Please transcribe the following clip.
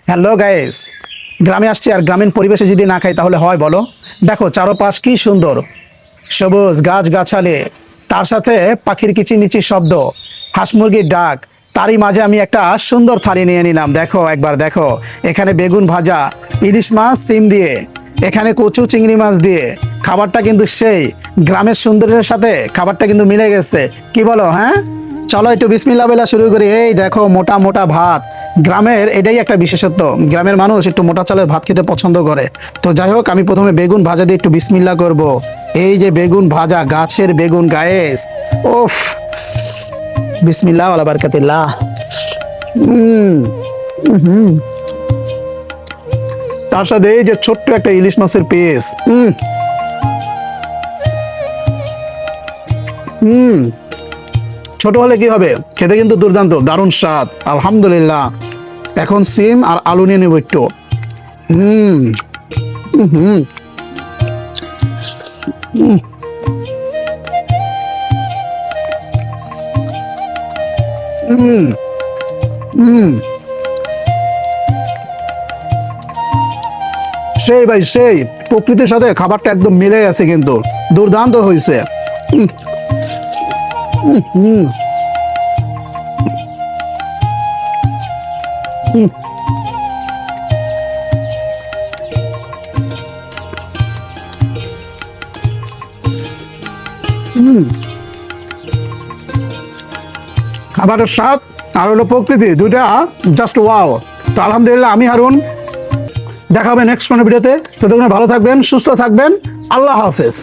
Hello guys, গ্রামে আসছি আর গ্রামীণ পরিবেশে যদি না খাই তাহলে হয় বলো? দেখো চারপাশ কি সুন্দর, সবুজ গাছ গাছালি, তার সাথে পাখির কিচিমিচির শব্দ, হাঁস মুরগির ডাক। তারই মাঝে আমি একটা সুন্দর থালি নিয়ে নিলাম। দেখো একবার দেখো, এখানে বেগুন ভাজা, ইলিশ মাছ সিম দিয়ে, এখানে কচু চিংড়ি মাছ দিয়ে। খাবারটা কিন্তু সেই গ্রামের সৌন্দর্যের সাথে খাবারটা কিন্তু মিলে গেছে, কি বলো? হ্যাঁ, চলো একটু বিসমিল্লাহ বলে শুরু করি। এই দেখো মোটা মোটা ভাত, গ্রামের এটাই একটা বিশেষত্ব, গ্রামের মানুষ একটু মোটা চালের ভাত খেতে পছন্দ করে। তো যাই হোক, আমি প্রথমে বেগুন ভাজা দিয়ে একটু বিসমিল্লাহ করব। এই যে বেগুন ভাজা, গাছের বেগুন গায়েস, ওফ, বিসমিল্লাহ ওয়ালা বারাকাতিল্লাহ। তার সাথে এই যে ছোট্ট একটা ইলিশ মাছের পিস। ছোট হলে কি হবে, খেতে কিন্তু দুর্দান্ত, দারুণ স্বাদ, আলহামদুলিল্লাহ। এখন সিম আর আলু নিয়ে নেব একটু। হুম হুম হুম হুম সেই ভাই সেই, প্রকৃতির সাথে খাবারটা একদম মিলে গেছে, কিন্তু দুর্দান্ত হয়েছে। খাবারের স্বাদ আর হলো প্রকৃতি, দুইটা জাস্ট ওয়াও। তো আলহামদুলিল্লাহ, আমি হারুন, দেখা হবে নেক্সট কোনো ভিডিওতে। ততক্ষণে ভালো থাকবেন, সুস্থ থাকবেন, আল্লাহ হাফেজ।